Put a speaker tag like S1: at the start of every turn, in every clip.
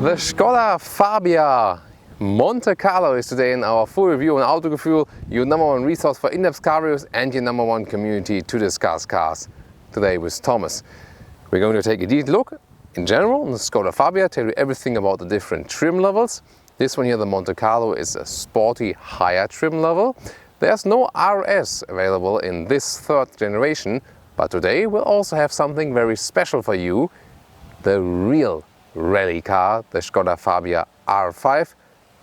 S1: The Skoda Fabia Monte Carlo is today in our full review on Autogefühl, your #1 resource for in-depth car reviews and your #1 community to discuss cars. Today with Thomas. We're going to take a detailed look in general on the Skoda Fabia, tell you everything about the different trim levels. This one here, the Monte Carlo, is a sporty higher trim level. There's no RS available in this third generation, but today we'll also have something very special for you, the real rally car, the Skoda Fabia R5,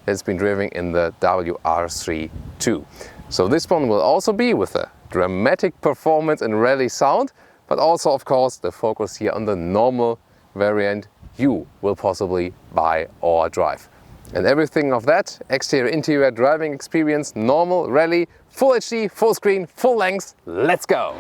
S1: that's been driven in the WR3 2. So this one will also be with a dramatic performance and rally sound, but also of course the focus here on the normal variant you will possibly buy or drive. And everything of that, exterior, interior, driving experience, normal, rally, full HD, full screen, full length, let's go!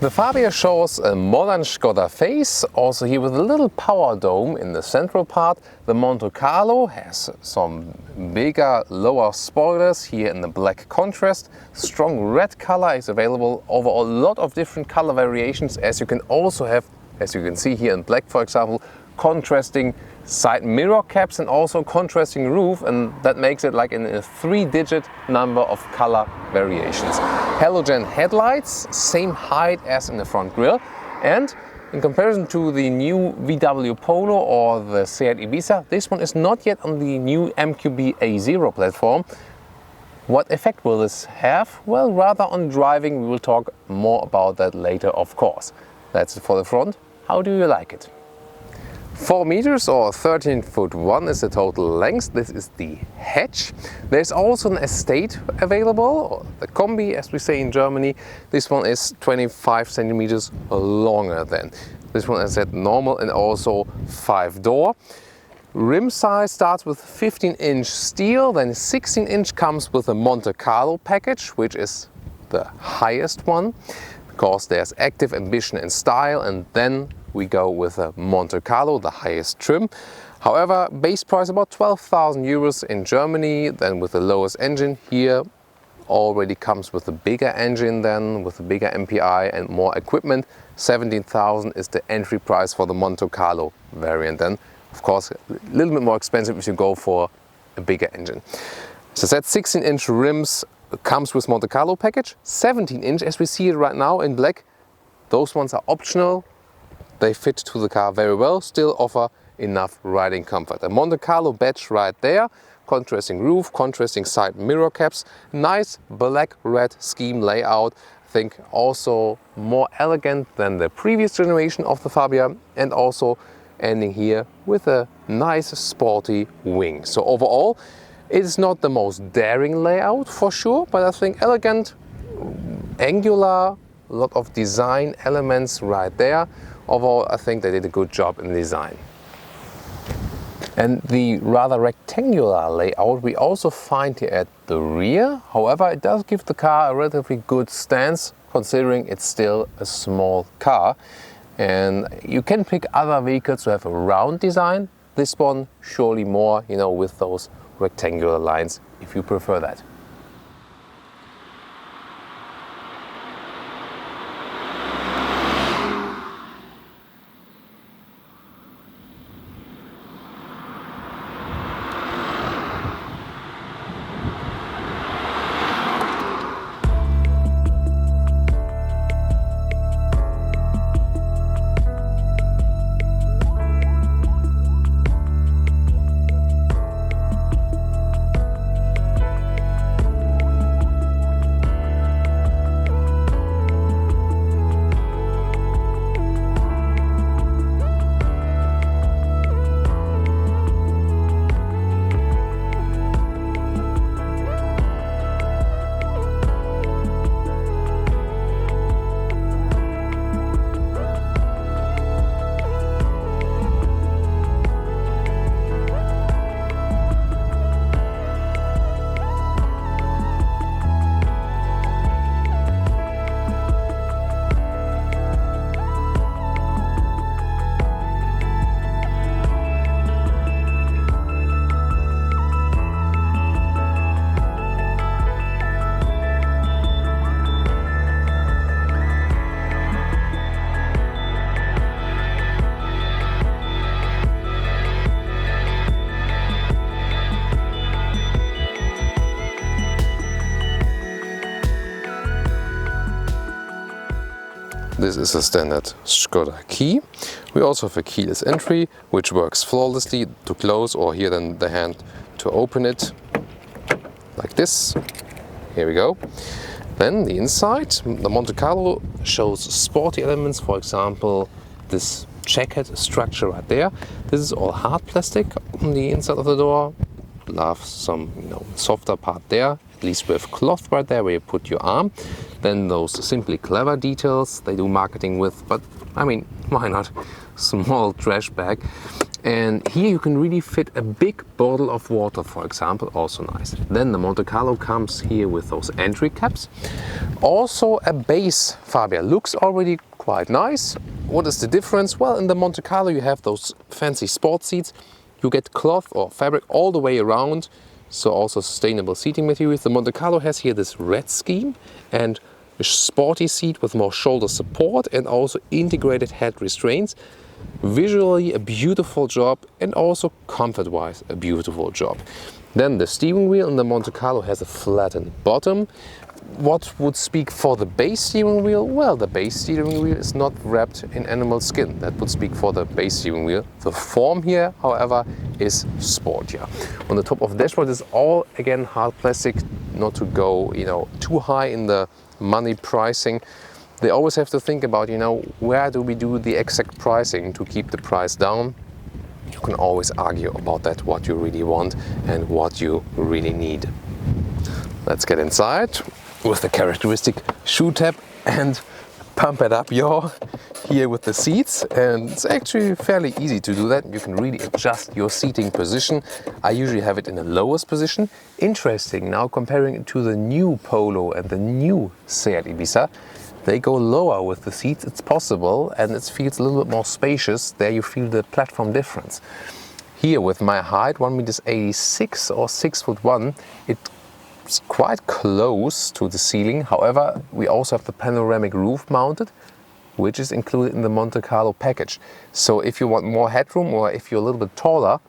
S1: The Fabia shows a modern Skoda face, also here with a little power dome in the central part. The Monte Carlo has some bigger lower spoilers here in the black contrast. Strong red color is available over a lot of different color variations, as you can also have, as you can see here in black for example, contrasting side mirror caps and also contrasting roof, and that makes it like in a 3-digit number of color variations. Halogen headlights, same height as in the front grille, and in comparison to the new VW Polo or the Seat Ibiza, this one is not yet on the new MQB A0 platform. What effect will this have? Well, rather on driving. We will talk more about that later, of course. That's it for the front. How do you like it? 4 meters or 13'1" is the total length. This is the hatch. There's also an estate available, or the Kombi as we say in Germany. This one is 25 centimeters longer than. This one is at normal and also 5-door. Rim size starts with 15-inch steel, then 16-inch comes with a Monte Carlo package, which is the highest one, because there's active, ambition and style, and then we go with a Monte Carlo, the highest trim. However, base price about 12,000 euros in Germany, then with the lowest engine. Here already comes with a bigger engine then, with a bigger MPI and more equipment. 17,000 is the entry price for the Monte Carlo variant then. Of course, a little bit more expensive if you go for a bigger engine. So that 16-inch rims comes with Monte Carlo package. 17-inch, as we see it right now in black, those ones are optional. They fit to the car very well, still offer enough riding comfort. A Monte Carlo badge right there, contrasting roof, contrasting side mirror caps, nice black-red scheme layout. I think also more elegant than the previous generation of the Fabia, and also ending here with a nice sporty wing. So overall, it is not the most daring layout for sure, but I think elegant, angular, a lot of design elements right there. Overall, I think they did a good job in the design. And the rather rectangular layout we also find here at the rear. However, it does give the car a relatively good stance, considering it's still a small car. And you can pick other vehicles to have a round design. This one surely more, with those rectangular lines, if you prefer that. This is a standard Skoda key. We also have a keyless entry, which works flawlessly to close, or here then the hand to open it, like this. Here we go. Then the inside, the Monte Carlo shows sporty elements, for example, this checkered structure right there. This is all hard plastic on the inside of the door. Love some, softer part there. At least we have cloth right there where you put your arm. Then those simply clever details they do marketing with, but I mean, why not? Small trash bag. And here you can really fit a big bottle of water, for example, also nice. Then the Monte Carlo comes here with those entry caps. Also a base Fabia, looks already quite nice. What is the difference? Well, in the Monte Carlo you have those fancy sport seats. You get cloth or fabric all the way around, so also sustainable seating materials. The Monte Carlo has here this red scheme and a sporty seat with more shoulder support and also integrated head restraints. Visually a beautiful job, and also comfort-wise a beautiful job. Then the steering wheel in the Monte Carlo has a flattened bottom. What would speak for the base steering wheel? Well, the base steering wheel is not wrapped in animal skin. That would speak for the base steering wheel. The form here, however, is sportier. On the top of the dashboard is all, again, hard plastic, not to go, too high in the money pricing. They always have to think about, where do we do the exact pricing to keep the price down? You can always argue about that, what you really want and what you really need. Let's get inside with the characteristic shoe tab and pump it up here with the seats. And it's actually fairly easy to do that. You can really adjust your seating position. I usually have it in the lowest position. Interesting, now comparing it to the new Polo and the new Seat Ibiza, they go lower with the seats, it's possible, and it feels a little bit more spacious. There you feel the platform difference. Here with my height, 1.86 m or 6'1", it's quite close to the ceiling. However, we also have the panoramic roof mounted, which is included in the Monte Carlo package. So if you want more headroom, or if you're a little bit taller,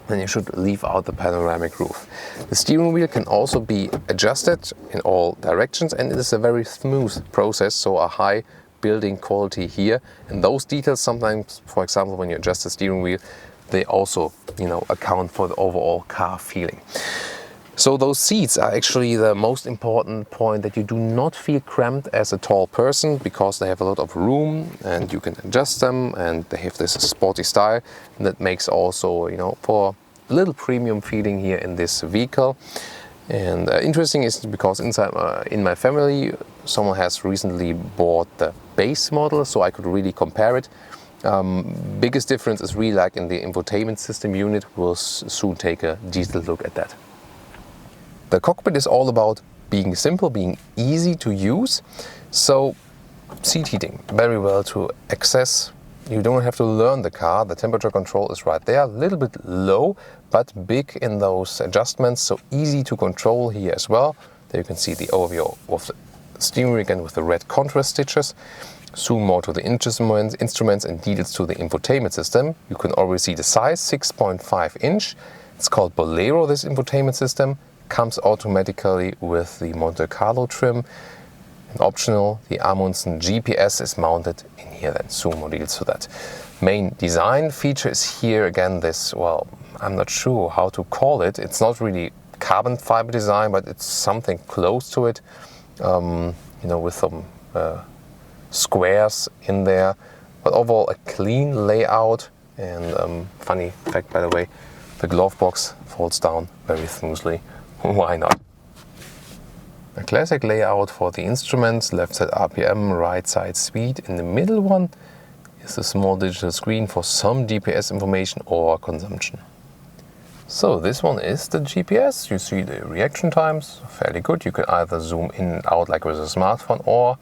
S1: then you should leave out the panoramic roof. The steering wheel can also be adjusted in all directions, and it is a very smooth process, so a high building quality here. And those details sometimes, for example, when you adjust the steering wheel, they also, account for the overall car feeling. So those seats are actually the most important point, that you do not feel cramped as a tall person, because they have a lot of room and you can adjust them, and they have this sporty style, and that makes also, for a little premium feeling here in this vehicle. And interesting is because inside in my family, someone has recently bought the base model, so I could really compare it. Biggest difference is really like in the infotainment system unit. We'll soon take a detailed look at that. The cockpit is all about being simple, being easy to use. So seat heating, very well to access. You don't have to learn the car. The temperature control is right there, a little bit low, but big in those adjustments, so easy to control here as well. There you can see the overview of the steering wheel again with the red contrast stitches. Zoom more to the instruments and details to the infotainment system. You can already see the size, 6.5 inch. It's called Bolero, this infotainment system. Comes automatically with the Monte Carlo trim. And optional, the Amundsen GPS is mounted in here, then zoom more details to that. Main design feature is here again this, well, I'm not sure how to call it. It's not really carbon fiber design, but it's something close to it. With some squares in there. But overall a clean layout, and funny fact by the way, the glove box folds down very smoothly. Why not? A classic layout for the instruments, left side RPM, right side speed. In the middle one is a small digital screen for some GPS information or consumption. So this one is the GPS. You see the reaction times, fairly good. You can either zoom in and out like with a smartphone, or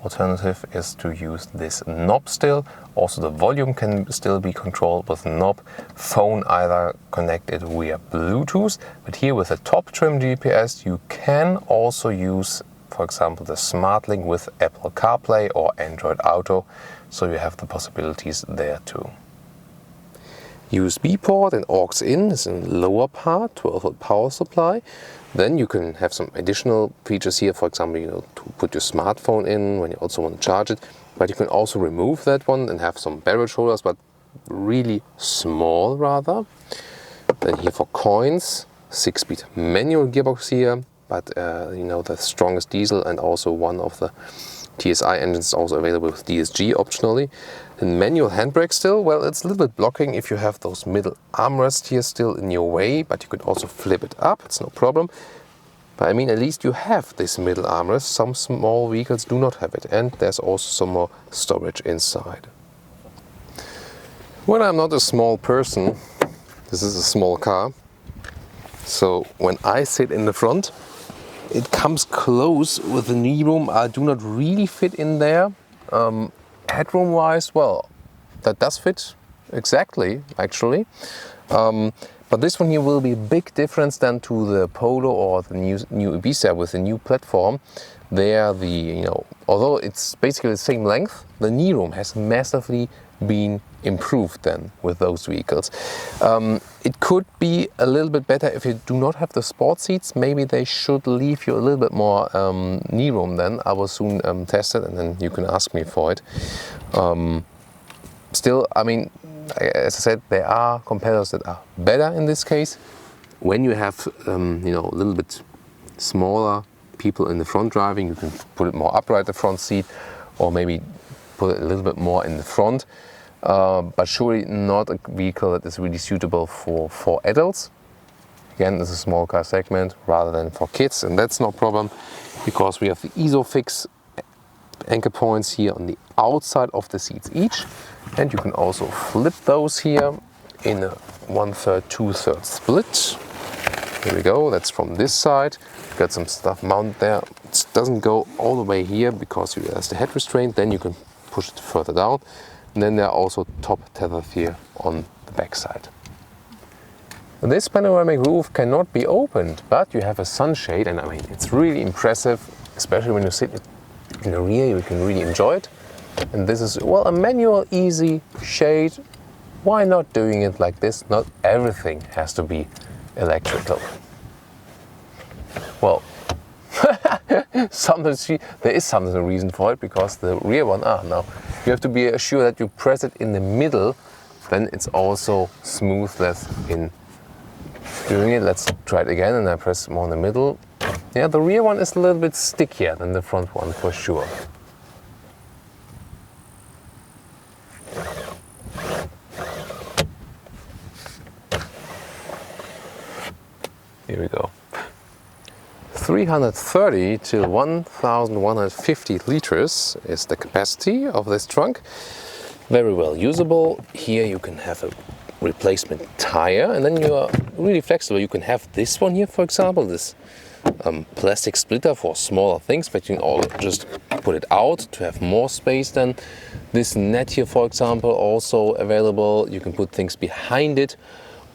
S1: alternative is to use this knob still. Also the volume can still be controlled with a knob. Phone either connected via Bluetooth, but here with the top trim GPS you can also use, for example, the SmartLink with Apple CarPlay or Android Auto, so you have the possibilities there too. USB port and aux in is in the lower part, 12-volt power supply. Then you can have some additional features here, for example, to put your smartphone in when you also want to charge it. but you can also remove that one and have some barrel shoulders, but really small rather. Then here for coins, 6-speed manual gearbox here, but you know, the strongest diesel, and also one of the TSI engines also available with DSG optionally. And manual handbrake still, well, it's a little bit blocking if you have those middle armrests here still in your way, but you could also flip it up, it's no problem. But I mean, at least you have this middle armrest. Some small vehicles do not have it, and there's also some more storage inside. When I'm not a small person, this is a small car, so when I sit in the front, it comes close with the knee room. I do not really fit in there. Headroom wise, well, that does fit exactly, actually. But this one here will be a big difference than to the Polo or the new Ibiza with the new platform. There, although it's basically the same length, the knee room has massively been improved then with those vehicles. It could be a little bit better if you do not have the sport seats. Maybe they should leave you a little bit more knee room then. I will soon test it, and then you can ask me for it. Still, I mean, as I said, there are competitors that are better in this case. When you have a little bit smaller people in the front driving, you can put it more upright, the front seat, or maybe put it a little bit more in the front. But surely not a vehicle that is really suitable for adults. Again, this is a small car segment rather than for kids, and that's no problem because we have the ISOFIX anchor points here on the outside of the seats each, and you can also flip those here in a 1/3, 2/3 split. Here we go, that's from this side. You've got some stuff mounted there. It doesn't go all the way here because there's the head restraint, then you can push it further down. And then there are also top tethers here on the back side. This panoramic roof cannot be opened, but you have a sunshade, and I mean, it's really impressive, especially when you sit in the rear, you can really enjoy it. And this is, well, a manual, easy shade. Why not doing it like this? Not everything has to be electrical. Well, sometimes there is sometimes a reason for it, because the rear one, now you have to be sure that you press it in the middle, then it's also smoothness in doing it. Let's try it again, and I press more in the middle. Yeah, the rear one is a little bit stickier than the front one for sure. Here we go. 330 to 1,150 liters is the capacity of this trunk. Very well usable. Here you can have a replacement tire, and then you are really flexible. You can have this one here, for example, this plastic splitter for smaller things, but you can all just put it out to have more space than this net here, for example, also available. You can put things behind it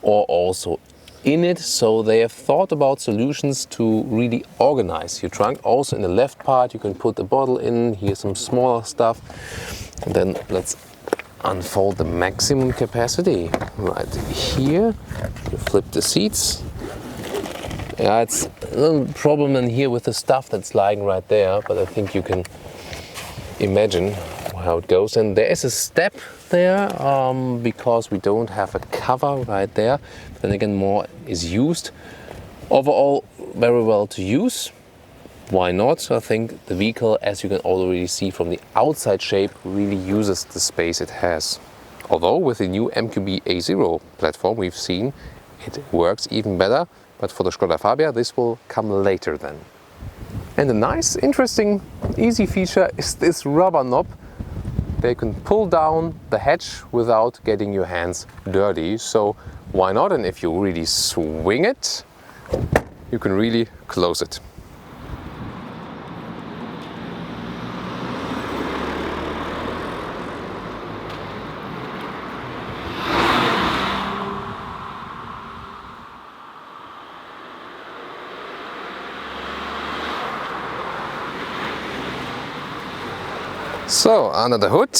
S1: or also in it, so they have thought about solutions to really organize your trunk. Also in the left part you can put the bottle in, here's some smaller stuff, and then let's unfold the maximum capacity right here. You flip the seats. Yeah, it's a little problem in here with the stuff that's lying right there, but I think you can imagine how it goes. And there is a step there because we don't have a cover right there. Then again, more is used. Overall, very well to use. Why not? I think the vehicle, as you can already see from the outside shape, really uses the space it has. Although with the new MQB A0 platform we've seen, it works even better. But for the Skoda Fabia, this will come later then. And a nice, interesting, easy feature is this rubber knob. They can pull down the hatch without getting your hands dirty. So why not? And if you really swing it, you can really close it. So under the hood,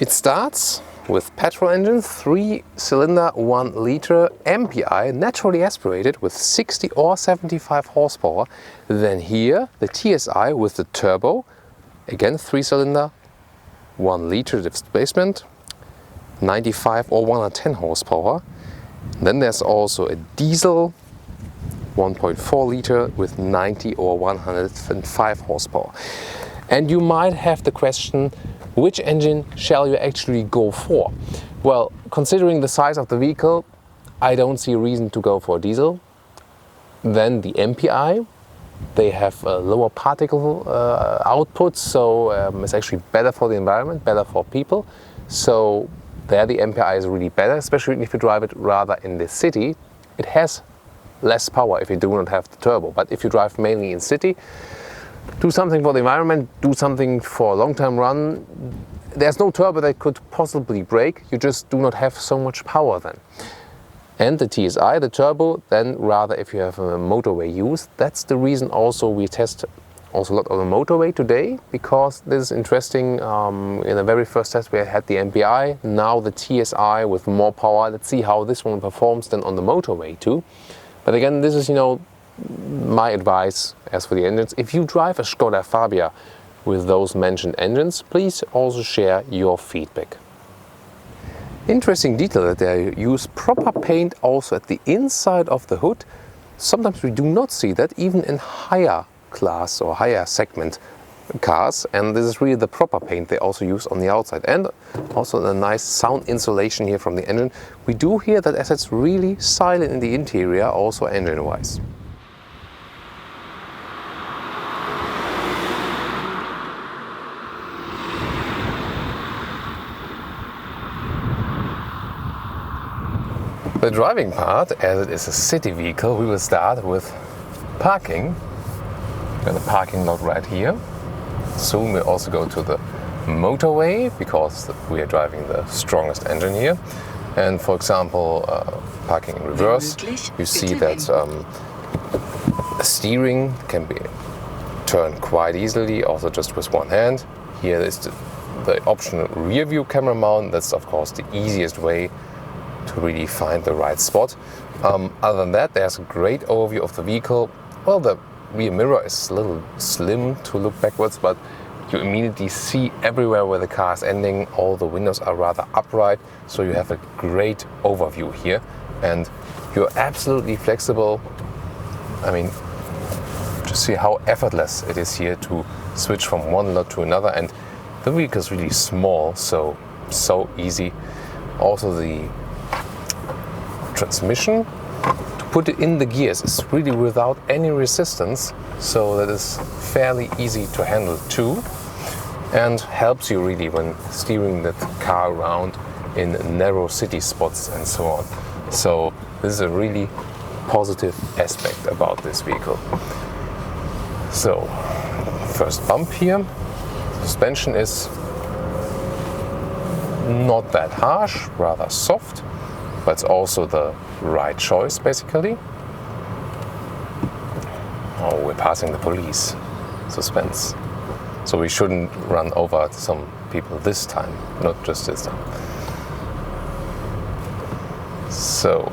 S1: it starts with petrol engine, 3-cylinder, 1-liter MPI, naturally aspirated with 60 or 75 horsepower. Then here the TSI with the turbo, again 3-cylinder, 1 liter displacement, 95 or 110 horsepower. Then there's also a diesel 1.4 liter with 90 or 105 horsepower. And you might have the question, which engine shall you actually go for? Well, considering the size of the vehicle, I don't see a reason to go for diesel. Then the MPI, they have a lower particle output, so it's actually better for the environment, better for people. So there the MPI is really better, especially if you drive it rather in the city. It has less power if you do not have the turbo, but if you drive mainly in city, do something for the environment, do something for a long-term run. There's no turbo that could possibly break, you just do not have so much power then. And the TSI, the turbo, then rather if you have a motorway use, that's the reason also we test also a lot on the motorway today, because this is interesting. In the very first test we had the MPI, now the TSI with more power. Let's see how this one performs then on the motorway too. But again, this is, my advice as for the engines. If you drive a Skoda Fabia with those mentioned engines, please also share your feedback. Interesting detail that they use proper paint also at the inside of the hood. Sometimes we do not see that even in higher class or higher segment cars, and this is really the proper paint they also use on the outside. And also a nice sound insulation here from the engine. We do hear that as it's really silent in the interior, also engine wise. The driving part, as it is a city vehicle, we will start with parking. We have the parking lot right here. Soon we'll also go to the motorway because we are driving the strongest engine here. And for example, parking in reverse, you see that the steering can be turned quite easily, also just with one hand. Here is the optional rear view camera mount. That's of course the easiest way to really find the right spot. Other than that, there's a great overview of the vehicle. Well, the rear mirror is a little slim to look backwards, but you immediately see everywhere where the car is ending. All the windows are rather upright, so you have a great overview here, and you're absolutely flexible. I mean, just see how effortless it is here to switch from one lot to another, and the vehicle is really small, so easy. Also the transmission, to put it in the gears, is really without any resistance, so that is fairly easy to handle too, and helps you really when steering the car around in narrow city spots and so on. So this is a really positive aspect about this vehicle. So first bump here, suspension is not that harsh, rather soft, but it's also the right choice basically. Oh, we're passing the police. Suspense. So we shouldn't run over some people this time, not just this time. So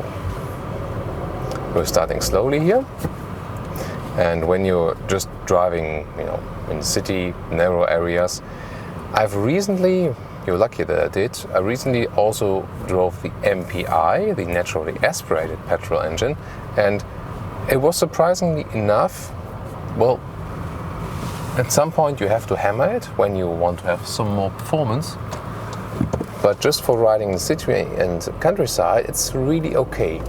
S1: we're starting slowly here. And when you're just driving, in city, narrow areas, you're lucky that I did. I recently also drove the MPI, the naturally aspirated petrol engine, and it was surprisingly enough, well, at some point you have to hammer it when you want to have some more performance, but just for riding in the city and countryside, it's really okay.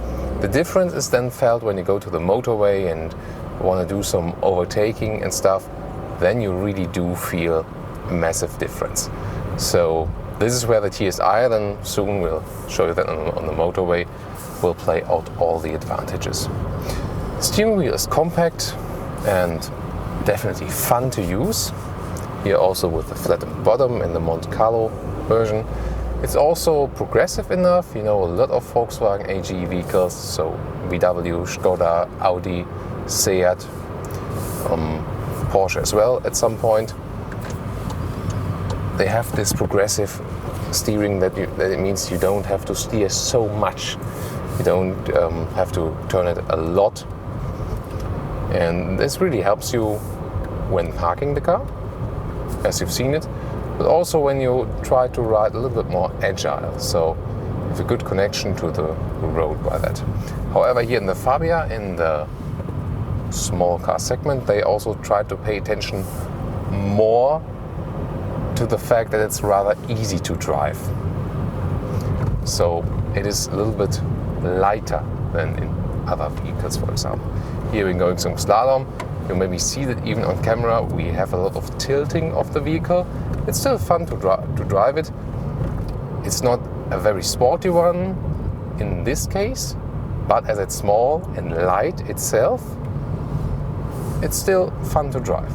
S1: The difference is then felt when you go to the motorway and want to do some overtaking and stuff, then you really do feel a massive difference. So this is where the TSI, then soon we'll show you that on the motorway, will play out all the advantages. Steering wheel is compact and definitely fun to use. Here also with the flattened bottom in the Monte Carlo version. It's also progressive enough, a lot of Volkswagen AG vehicles, so VW, Skoda, Audi, Seat, Porsche as well at some point. They have this progressive steering that it means you don't have to steer so much. You don't have to turn it a lot. And this really helps you when parking the car, as you've seen it. but also when you try to ride a little bit more agile, so with a good connection to the road by that. However, here in the Fabia, in the small car segment, they also try to pay attention more to the fact that it's rather easy to drive. So it is a little bit lighter than in other vehicles, for example. Here we're going some slalom. You maybe see that even on camera we have a lot of tilting of the vehicle. It's still fun to drive it. It's not a very sporty one in this case, but as it's small and light itself, it's still fun to drive.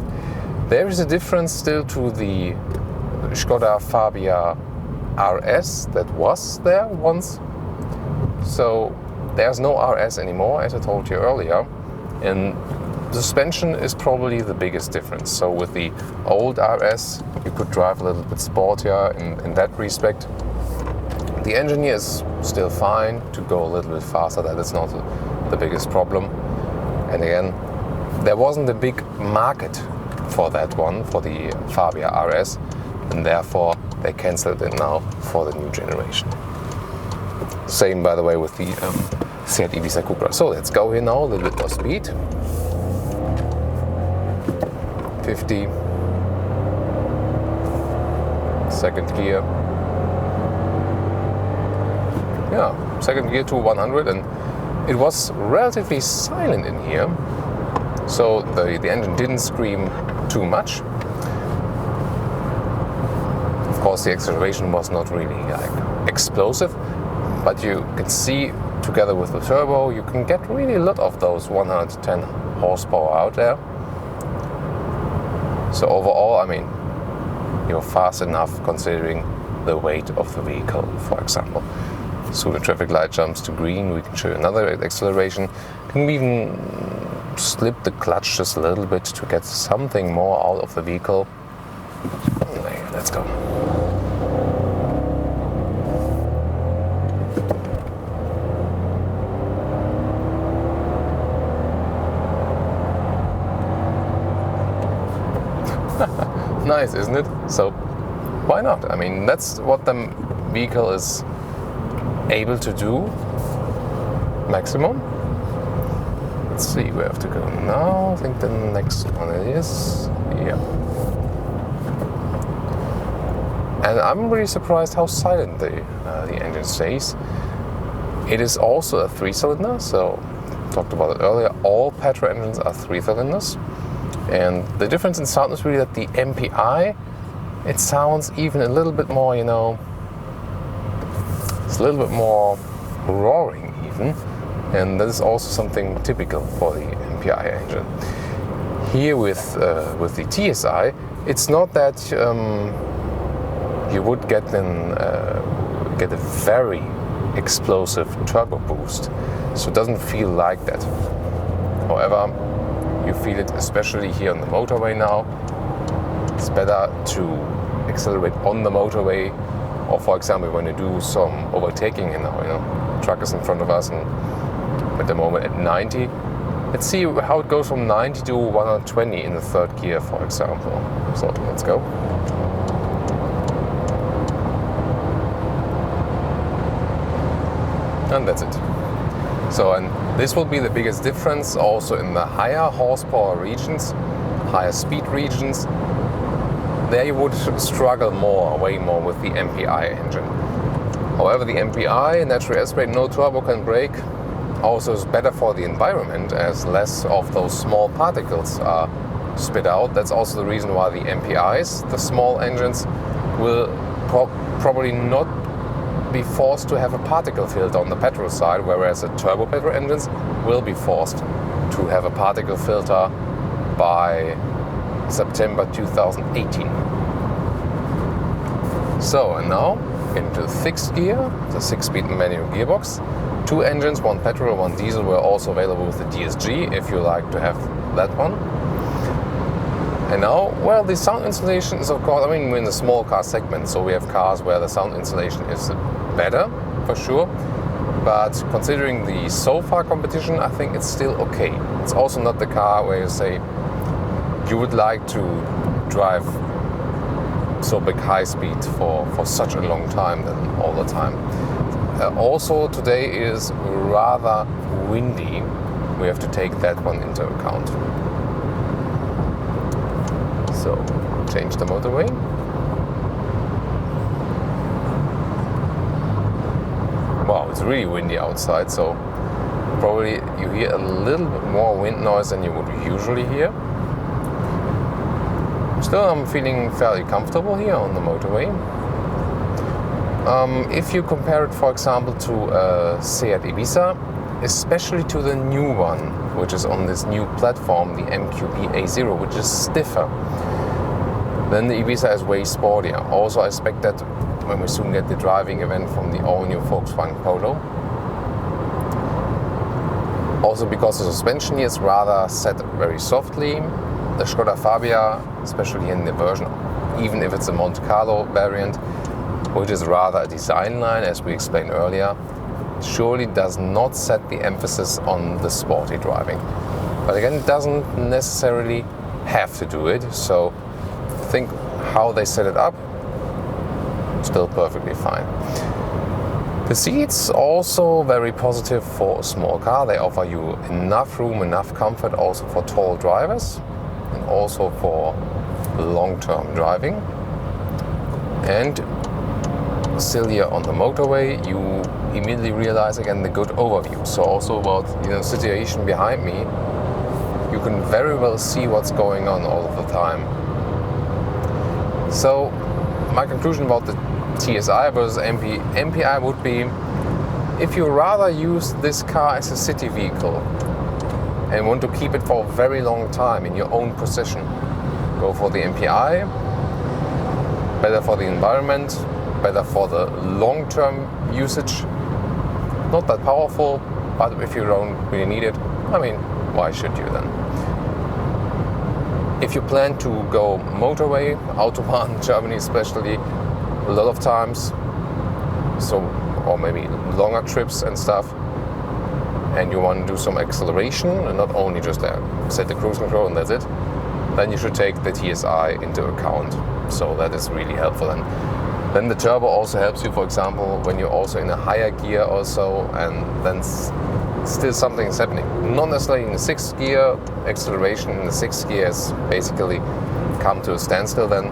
S1: There is a difference still to the Skoda Fabia RS that was there once. So there's no RS anymore, as I told you earlier, and the suspension is probably the biggest difference. So with the old RS, you could drive a little bit sportier in that respect. The engine here is still fine to go a little bit faster. That is not the biggest problem. And again, there wasn't a big market for that one, for the Fabia RS, and therefore they cancelled it now for the new generation. Same, by the way, with the Seat Ibiza Cupra. So let's go here now, a little bit more speed. 50. Second gear. Yeah, second gear to 100, and it was relatively silent in here. So the engine didn't scream too much. Of course, the acceleration was not really like explosive, but you can see together with the turbo, you can get really a lot of those 110 horsepower out there. So overall, I mean, you're fast enough considering the weight of the vehicle, for example. So the traffic light jumps to green, we can show you another acceleration. Can we even slip the clutch just a little bit to get something more out of the vehicle? Okay, let's go. Nice, isn't it? So why not? I mean, that's what the vehicle is able to do maximum. Let's see, we have to go now. I think the next one is, yeah. And I'm really surprised how silent the engine stays. It is also a 3-cylinder, so talked about it earlier. All petrol engines are 3 cylinders. And the difference in sound is really that the MPI, it sounds even a little bit more, you know, it's a little bit more roaring even. And that is also something typical for the MPI engine. Here with the TSI, it's not that you would get a very explosive turbo boost, so it doesn't feel like that. However, you feel it especially here on the motorway now. It's better to accelerate on the motorway, or for example when you do some overtaking, you know, truck is in front of us and at the moment at 90. Let's see how it goes from 90 to 120 in the third gear, for example. So let's go. And that's it. So, and this will be the biggest difference also in the higher horsepower regions, higher speed regions. There you would struggle more, way more with the MPI engine. However, the MPI, natural aspirate, no turbo, can brake, also is better for the environment as less of those small particles are spit out. That's also the reason why the MPIs, the small engines, will probably not be forced to have a particle filter on the petrol side, whereas the turbo petrol engines will be forced to have a particle filter by September 2018. So, and now into the sixth gear, the 6-speed manual gearbox. 2 engines, 1 petrol, 1 diesel, were also available with the DSG if you like to have that one. And now, well, the sound insulation is, of course, I mean, we're in the small car segment, so we have cars where the sound insulation is better, for sure. But considering the so far competition, I think it's still okay. It's also not the car where you say you would like to drive so big high speed for such a long time than all the time. Also today is rather windy. We have to take that one into account. So change the motorway. Wow, it's really windy outside, so probably you hear a little bit more wind noise than you would usually hear. Still, I'm feeling fairly comfortable here on the motorway. If you compare it, for example, to Seat Ibiza, especially to the new one, which is on this new platform, the MQB A0, which is stiffer, then the Ibiza is way sportier. Also, I expect that when we soon get the driving event from the all-new Volkswagen Polo. Also, because the suspension here is rather set very softly, the Skoda Fabia, especially in the version, even if it's a Monte Carlo variant, which is rather a design line, as we explained earlier, surely does not set the emphasis on the sporty driving. But again, it doesn't necessarily have to do it, so think how they set it up, still perfectly fine. The seats also very positive for a small car. They offer you enough room, enough comfort also for tall drivers and also for long-term driving. And still here on the motorway, you immediately realize again the good overview. So also about the situation behind me, you can very well see what's going on all of the time. So my conclusion about the TSI versus MPI would be, if you rather use this car as a city vehicle and want to keep it for a very long time in your own possession, go for the MPI. Better for the environment, better for the long-term usage. Not that powerful, but if you don't really need it, I mean, why should you then? If you plan to go motorway, Autobahn, Germany especially, a lot of times, so, or maybe longer trips and stuff, and you want to do some acceleration and not only just set the cruise control and that's it, then you should take the TSI into account. So that is really helpful. And then the turbo also helps you, for example, when you're also in a higher gear also, and then still something is happening. Not necessarily in the 6th gear, acceleration in the 6th gear has basically come to a standstill then.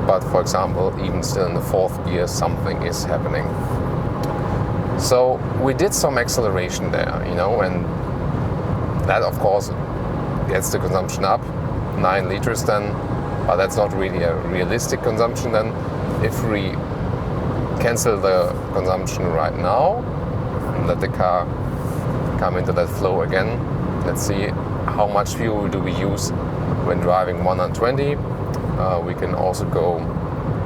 S1: But for example, even still in the 4th gear, something is happening. So we did some acceleration there, and that of course gets the consumption up, 9 liters then, but that's not really a realistic consumption then. If we cancel the consumption right now and let the car come into that flow again, let's see how much fuel do we use when driving 120. We can also go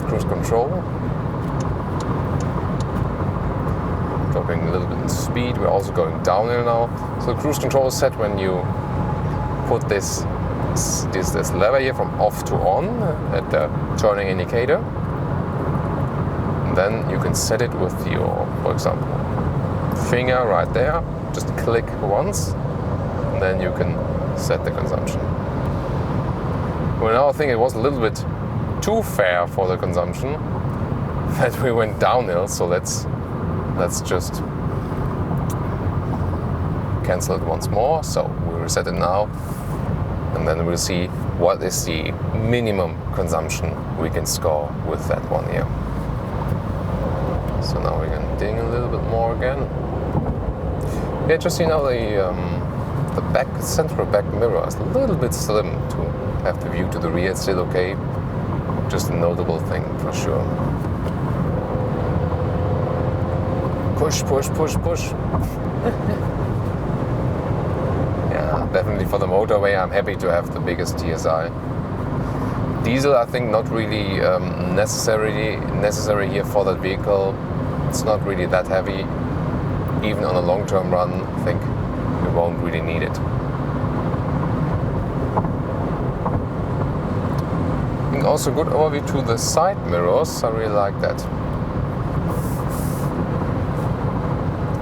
S1: cruise control, dropping a little bit in speed. We're also going downhill now. So the cruise control is set when you put this lever here from off to on at the turning indicator. And then you can set it with your, for example, finger right there. Just click once, and then you can set the consumption. Well, now I think it was a little bit too fair for the consumption that we went downhill. So let's just cancel it once more. So we reset it now. And then we'll see what is the minimum consumption we can score with that one here. So now we can ding a little bit more again. Yeah, just the back central back mirror is a little bit slim to have the view to the rear. It's still okay. Just a notable thing for sure. Push, push, push, push. Definitely for the motorway, I'm happy to have the biggest TSI. Diesel, I think, not really necessary here for that vehicle. It's not really that heavy. Even on a long-term run, I think we won't really need it. And also good overview to the side mirrors. I really like that.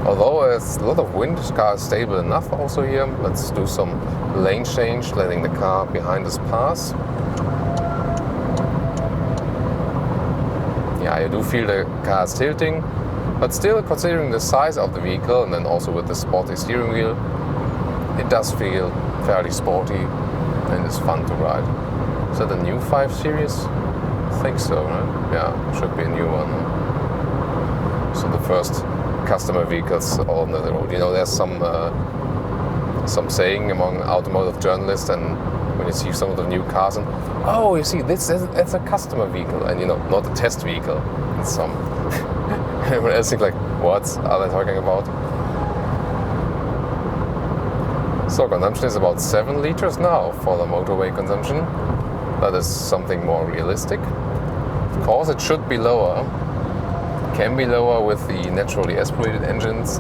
S1: Although there's a lot of wind, the car is stable enough also here. Let's do some lane change, letting the car behind us pass. you do feel the car is tilting, but still, considering the size of the vehicle and then also with the sporty steering wheel, it does feel fairly sporty and it's fun to ride. Is that a new 5 Series? I think so, right? Yeah, should be a new one. So the first customer vehicles on the road. You know, there's some saying among automotive journalists, and when you see some of the new cars, and oh, you see, it's a customer vehicle, and you know, not a test vehicle. It's some. Everyone else think like, what are they talking about? So consumption is about 7 liters now for the motorway consumption. That is something more realistic. Of course, it should be lower. It can be lower with the naturally aspirated engines.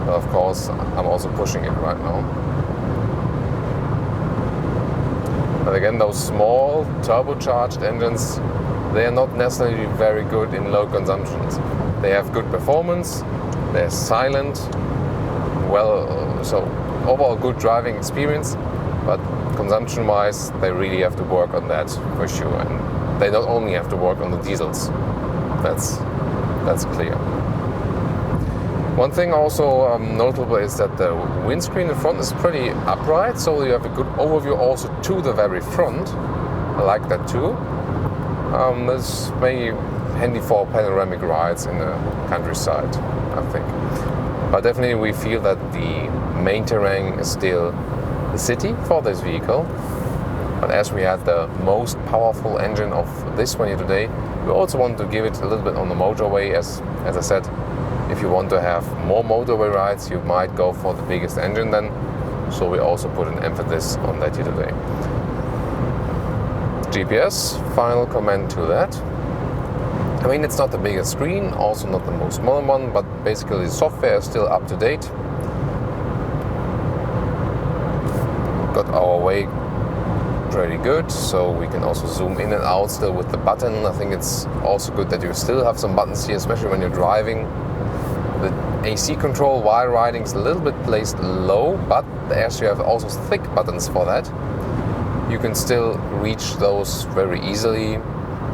S1: But of course, I'm also pushing it right now. But again, those small turbocharged engines, they are not necessarily very good in low consumptions. They have good performance, they're silent, so overall good driving experience, but consumption-wise, they really have to work on that for sure. And they not only have to work on the diesels, that's clear. One thing also notable is that the windscreen in front is pretty upright, so you have a good overview also to the very front. I like that too. It's maybe handy for panoramic rides in the countryside, I think. But definitely we feel that the main terrain is still the city for this vehicle. But as we had the most powerful engine of this one here today, we also want to give it a little bit on the motorway. As I said, if you want to have more motorway rides, you might go for the biggest engine then. So we also put an emphasis on that here today. GPS, final comment to that. I mean, it's not the biggest screen, also not the most modern one, but basically the software is still up to date. Got our way pretty good, so we can also zoom in and out still with the button. I think it's also good that you still have some buttons here, especially when you're driving. The AC control while riding is a little bit placed low, but as you have also thick buttons for that, you can still reach those very easily.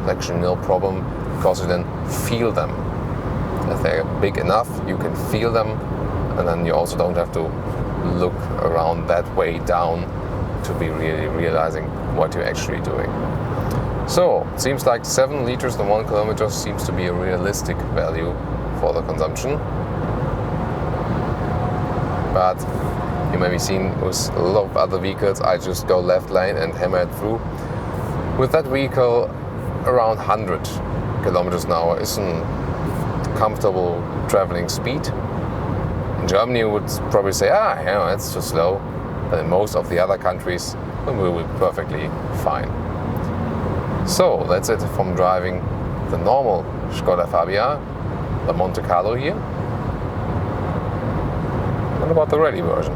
S1: Actually no problem, because you then feel them. If they're big enough, you can feel them, and then you also don't have to look around that way down to be really realizing what you're actually doing. So, it seems like 7 liters in 1 kilometer seems to be a realistic value for the consumption. But you may be seen with a lot of other vehicles, I just go left lane and hammer it through. With that vehicle, around 100 kilometers an hour is a comfortable traveling speed. In Germany, you would probably say, that's too slow. But in most of the other countries, we will be perfectly fine. So that's it from driving the normal Skoda Fabia, the Monte Carlo here. What about the rally version?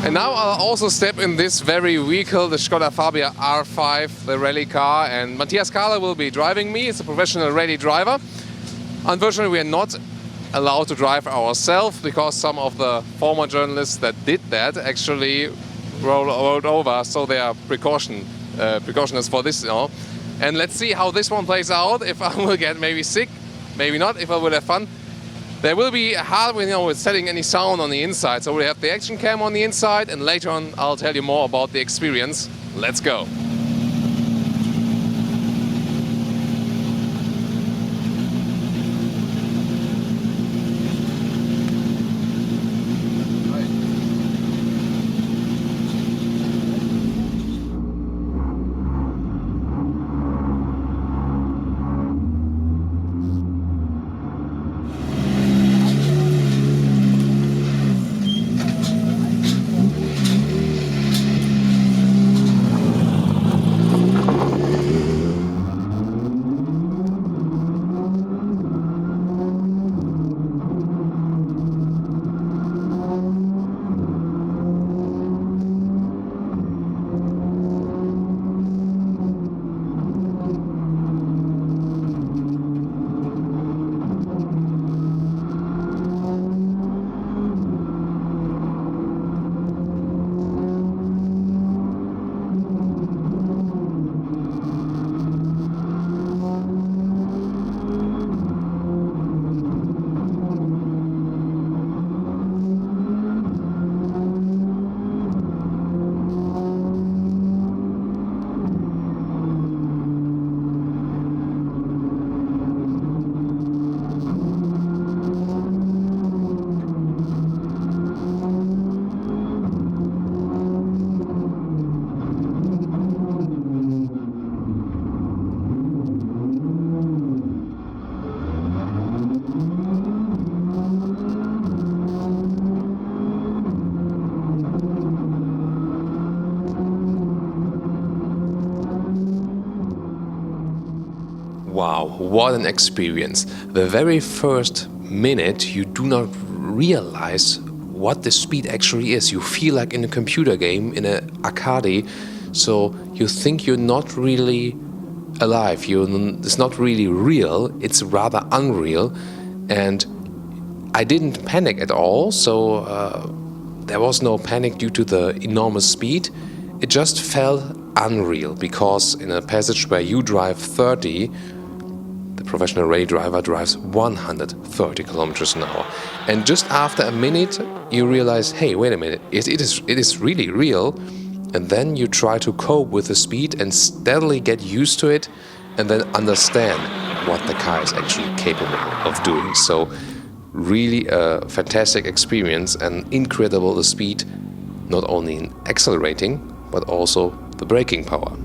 S1: And now I'll also step in this very vehicle, the Skoda Fabia R5, the rally car, and Matthias Kahler will be driving me. He's a professional rally driver. Unfortunately, we are not allowed to drive ourselves because some of the former journalists that did that actually rolled over, so they are precautioners for this, you know. And let's see how this one plays out, if I will get maybe sick, maybe not, if I will have fun. There will be hardware, you know, with setting any sound on the inside. So we have the action cam on the inside, and later on I'll tell you more about the experience. Let's go. Wow, what an experience. The very first minute you do not realize what the speed actually is. You feel like in a computer game, in an arcade, so you think you're not really alive. It's not really real, it's rather unreal. And I didn't panic at all, so there was no panic due to the enormous speed. It just felt unreal, because in a passage where you drive 30, the professional rally driver drives 130 kilometers an hour. And just after a minute, you realize, hey, wait a minute, it is really real. And then you try to cope with the speed and steadily get used to it, and then understand what the car is actually capable of doing. So really a fantastic experience, and incredible the speed, not only in accelerating, but also the braking power.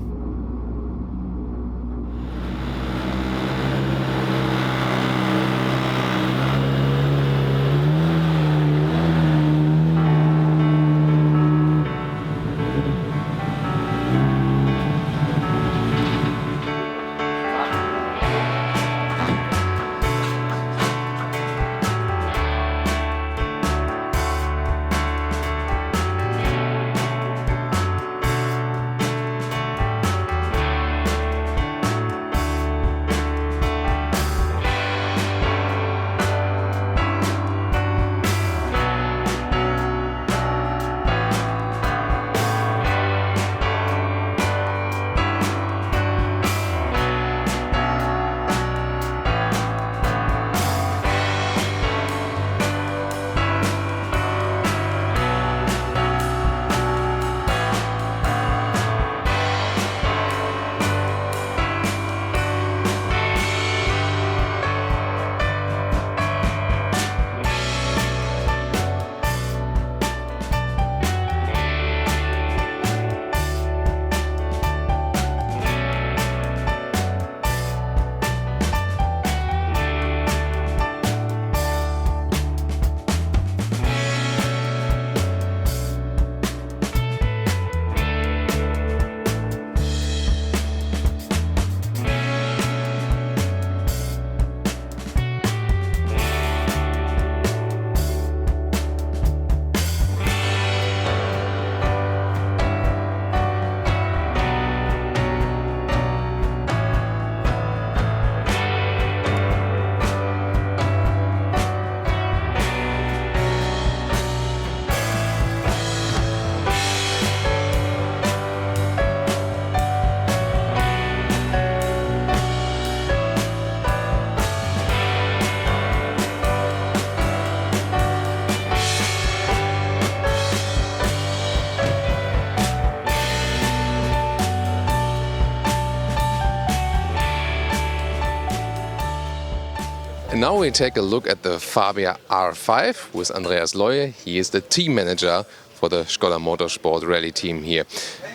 S1: And now we take a look at the Fabia R5 with Andreas Loye. He is the team manager for the Skoda Motorsport Rally team here.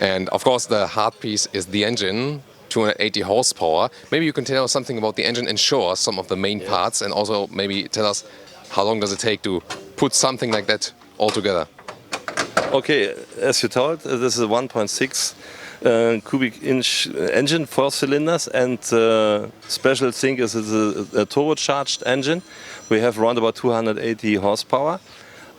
S1: And of course the hard piece is the engine, 280 horsepower. Maybe you can tell us something about the engine and show us some of the main parts, and also maybe tell us how long does it take to put something like that all together.
S2: Okay, as you told, this is a 1.6 cubic inch engine, 4 cylinders, and special thing is it's a turbocharged engine. We have around about 280 horsepower,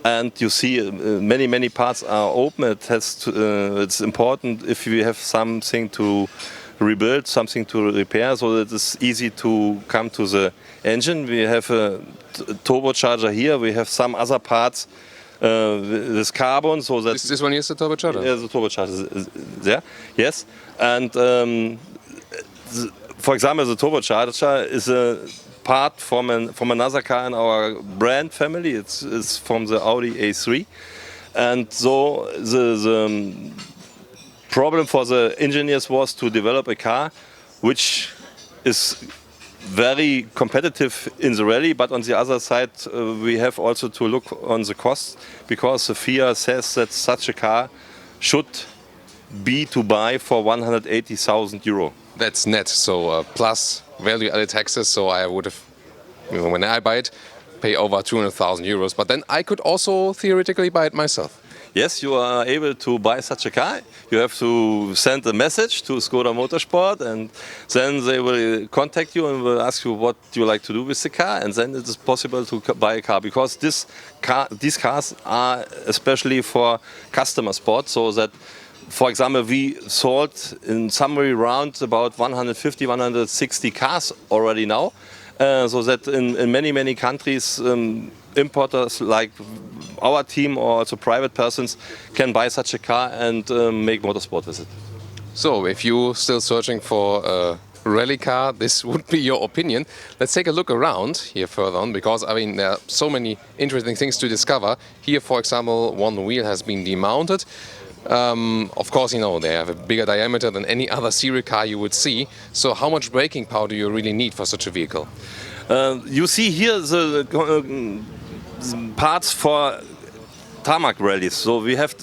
S2: and you see many parts are open. It's important if we have something to rebuild, something to repair, so that it's easy to come to the engine. We have a turbocharger here. We have some other parts. This carbon, so that
S1: this one is the turbocharger.
S2: Yeah, the turbocharger is there. Yes, and for example, the turbocharger is a part from another car in our brand family. It's from the Audi A3, and so the problem for the engineers was to develop a car which is very competitive in the rally, but on the other side we have also to look on the costs, because the FIA says that such a car should be to buy for 180,000 euro.
S1: That's net, so plus value added taxes, so I would have, when I buy it, pay over 200,000 euros, but then I could also theoretically buy it myself.
S2: Yes, you are able to buy such a car. You have to send a message to Skoda Motorsport, and then they will contact you and will ask you what you like to do with the car, and then it is possible to buy a car, because these cars are especially for customer sport, so that, for example, we sold in summary around about 150, 160 cars already now, so that in many countries, importers like our team or also private persons can buy such a car and make motorsport with it.
S1: So if you're still searching for a rally car, this would be your opinion. Let's take a look around here further on, because I mean there are so many interesting things to discover. Here, for example, one wheel has been demounted. Of course, you know, they have a bigger diameter than any other serial car you would see. So how much braking power do you really need for such a vehicle?
S2: You see here the parts for tarmac rallies. So we have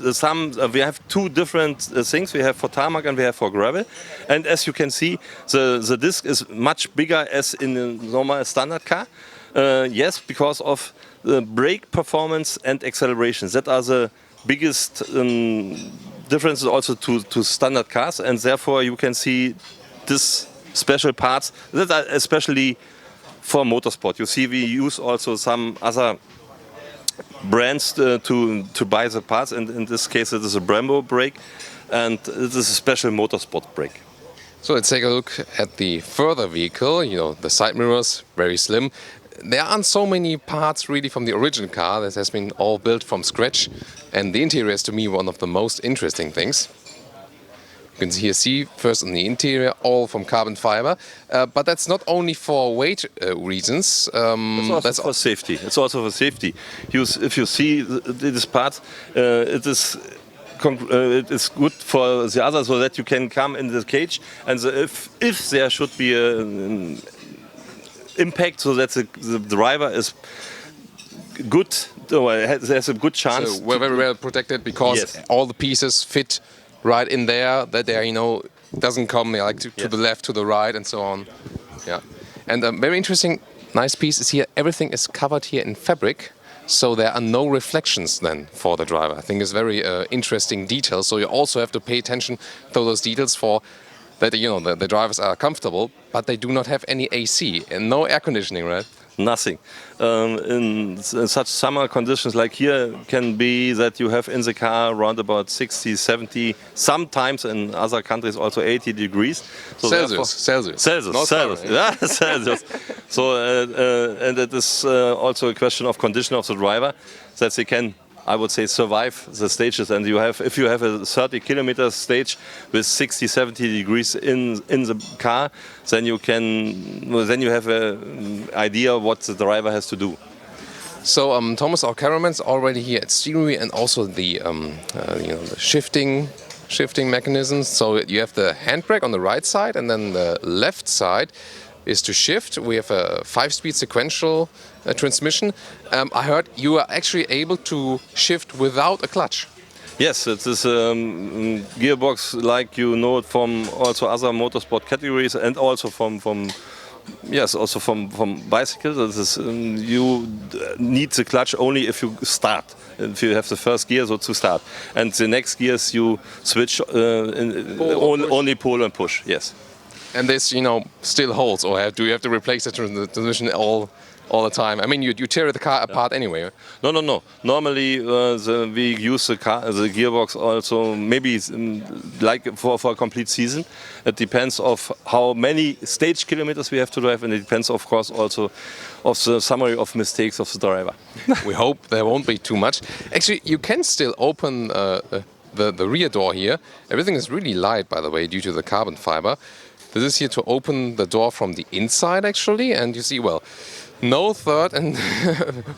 S2: we have two different things. We have for tarmac and we have for gravel. And as you can see, the disc is much bigger as in a normal standard car. Yes, because of the brake performance and acceleration. That are the biggest differences also to standard cars, and therefore you can see this special parts that are especially for motorsport. You see, we use also some other brands to buy the parts, and in this case it is a Brembo brake, and it is a special motorsport brake.
S1: So let's take a look at the further vehicle. You know, the side mirrors, very slim. There aren't so many parts really from the original car. This has been all built from scratch, and the interior is to me one of the most interesting things. You can here see first on the interior, all from carbon fiber, but that's not only for weight reasons.
S2: It's also for safety. It's also for safety. If you see this part, it is good for the others, so that you can come in the cage, and if there should be an impact, so that the driver is good, there's a good chance.
S1: So we're very well protected, because
S2: yes,
S1: all the pieces fit right in there, that they, you know, doesn't come like to the left, to the right, and so on. Yeah, and a very interesting, nice piece is here. Everything is covered here in fabric, so there are no reflections then for the driver. I think it's very interesting detail. So you also have to pay attention to those details for that, you know, the drivers are comfortable, but they do not have any AC and no air conditioning, right?
S2: Nothing. In such summer conditions like here, can be that you have in the car around about 60, 70, sometimes in other countries also 80 degrees. So Celsius. Yeah, Celsius. So and it is also a question of condition of the driver, that they can, I would say, survive the stages. And if you have a 30-kilometer stage with 60, 70 degrees in the car, then you have an idea what the driver has to do.
S1: So Thomas, our cameraman's already here at steering wheel, and also the the shifting mechanisms. So you have the handbrake on the right side, and then the left side is to shift. We have a 5-speed sequential transmission. I heard you are actually able to shift without a clutch.
S2: Yes, it is a gearbox like you know it from also other motorsport categories, and also from bicycles. This is, you need the clutch only if you start. If you have the first gear, so to start, and the next gears you switch only pull and push. Yes.
S1: And this, you know, still holds, or do you have to replace the transmission all the time? I mean, you tear the car apart anyway.
S2: No. Normally, we use the gearbox also maybe like for a complete season. It depends of how many stage kilometers we have to drive, and it depends, of course, also of the summary of mistakes of the driver.
S1: We hope there won't be too much. Actually, you can still open the rear door here. Everything is really light, by the way, due to the carbon fiber. This is here to open the door from the inside, actually, and you see, well, no third and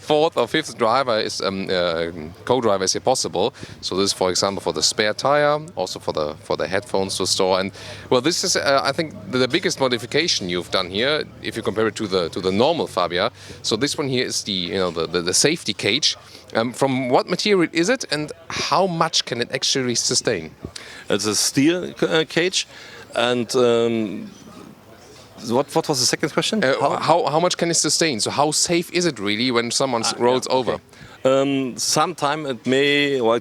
S1: fourth or fifth driver is co-driver is here possible. So this is, for example, for the spare tire, also for the headphones to store. And well, this is I think the biggest modification you've done here, if you compare it to the normal Fabia. So this one here is the safety cage. From what material is it, and how much can it actually sustain?
S2: It's a steel cage. And what was the second question?
S1: How much can it sustain? So how safe is it really when someone rolls over?
S2: Sometime it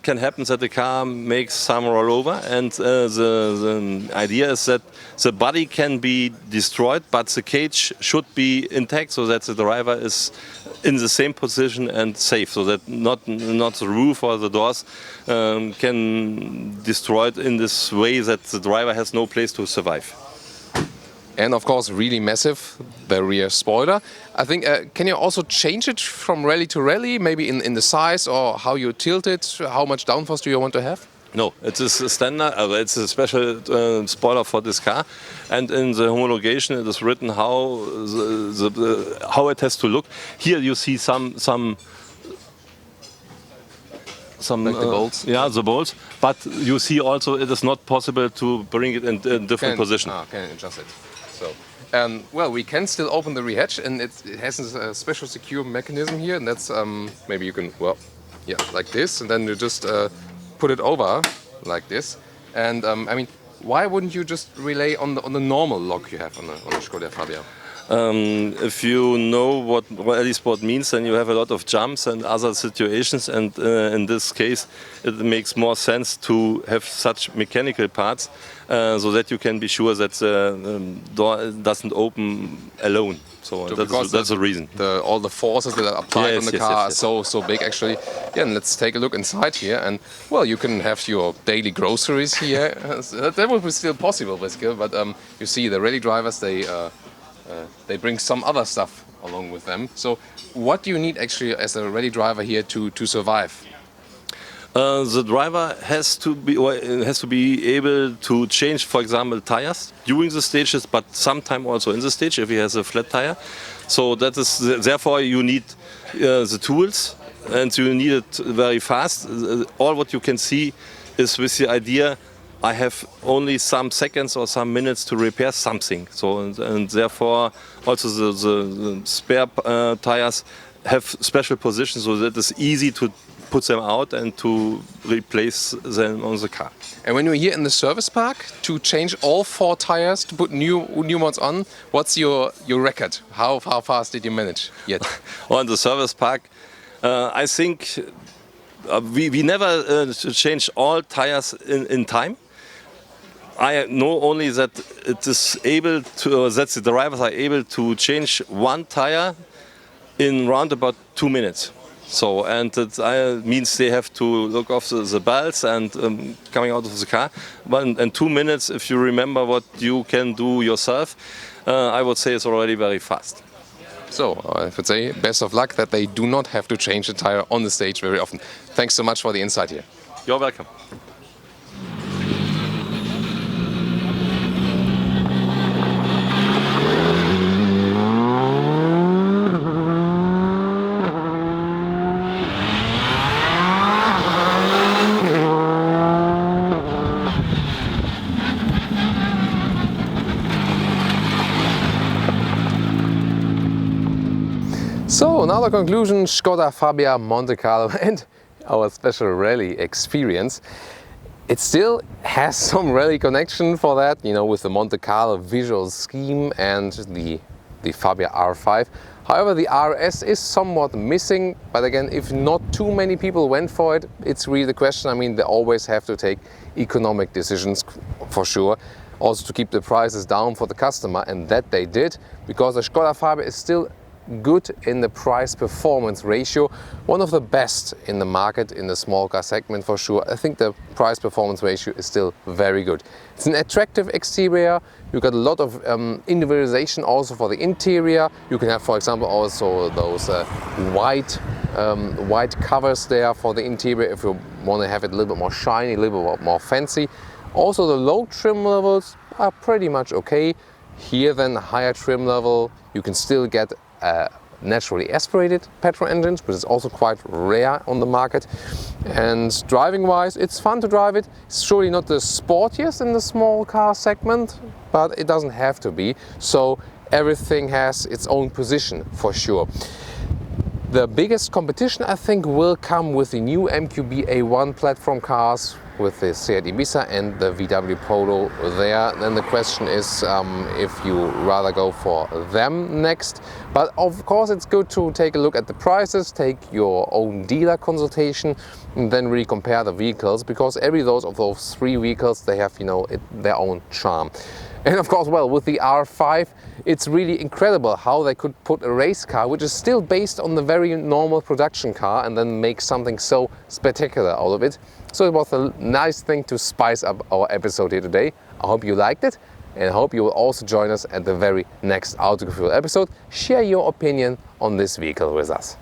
S2: can happen that the car makes some rollover, and the idea is that the body can be destroyed, but the cage should be intact, so that the driver is in the same position and safe, so that not the roof or the doors can destroy it in this way that the driver has no place to survive.
S1: And of course, really massive, the rear spoiler. I think, can you also change it from rally to rally, maybe in the size or how you tilt it? How much downforce do you want to have?
S2: No, it is a standard, it's a special spoiler for this car. And in the homologation it is written how how it has to look. Here you see some
S1: like the bolts?
S2: Yeah, the bolts. But you see also it is not possible to bring it in different position.
S1: Can adjust it. So, well, we can still open the rehatch, and it has a special secure mechanism here, and that's maybe you can, well, yeah, like this, and then you just put it over like this. And I mean, why wouldn't you just rely on the normal lock you have on the Skoda Fabia?
S2: If you know what rally sport means, then you have a lot of jumps and other situations, and in this case it makes more sense to have such mechanical parts so that you can be sure that the door doesn't open alone. So that's the reason.
S1: All the forces that are applied on the car are so big actually. Yeah, and let's take a look inside here, and well, you can have your daily groceries here. That would be still possible, basically, but you see the rally drivers, they bring some other stuff along with them. So what do you need actually as a rally driver here to survive?
S2: The driver has to be able to change, for example, tires during the stages, but sometime also in the stage if he has a flat tire. So that is therefore you need the tools, and you need it very fast. All what you can see is with the idea I have only some seconds or some minutes to repair something. So and therefore also the spare tires have special positions, so that it's easy to put them out and to replace them on the car.
S1: And when you're here in the service park to change all 4 tires to put new ones on, what's your record? How fast did you manage yet?
S2: On the service park, I think we never change all tires in time. I know only that it is able to, that the drivers are able to change 1 tire in round about 2 minutes. So, and that means they have to look off the belts and coming out of the car. But in 2 minutes, if you remember what you can do yourself, I would say it's already very fast.
S1: So I would say best of luck that they do not have to change the tire on the stage very often. Thanks so much for the insight here.
S2: You're welcome.
S1: So now the conclusion, Skoda Fabia, Monte Carlo and our special rally experience. It still has some rally connection for that, you know, with the Monte Carlo visual scheme and the Fabia R5. However, the RS is somewhat missing, but again, if not too many people went for it, it's really the question. I mean, they always have to take economic decisions for sure, also to keep the prices down for the customer, and that they did, because the Skoda Fabia is still good in the price-performance ratio, one of the best in the market in the small car segment for sure. I think the price-performance ratio is still very good. It's an attractive exterior. You got a lot of individualization also for the interior. You can have, for example, also those white covers there for the interior if you want to have it a little bit more shiny, a little bit more fancy. Also, the low trim levels are pretty much okay. Here, then, higher trim level, you can still get naturally aspirated petrol engines, which is also quite rare on the market. And driving wise, it's fun to drive it. It's surely not the sportiest in the small car segment, but it doesn't have to be. So everything has its own position for sure. The biggest competition, I think, will come with the new MQB A1 platform cars with the Seat Ibiza and the VW Polo there. Then the question is if you rather go for them next. But of course it's good to take a look at the prices, take your own dealer consultation, and then really compare the vehicles, because every of those three vehicles, they have, you know, their own charm. And of course, well, with the R5, it's really incredible how they could put a race car, which is still based on the very normal production car, and then make something so spectacular out of it. So it was a nice thing to spice up our episode here today. I hope you liked it, and I hope you will also join us at the very next Autogefühl episode. Share your opinion on this vehicle with us.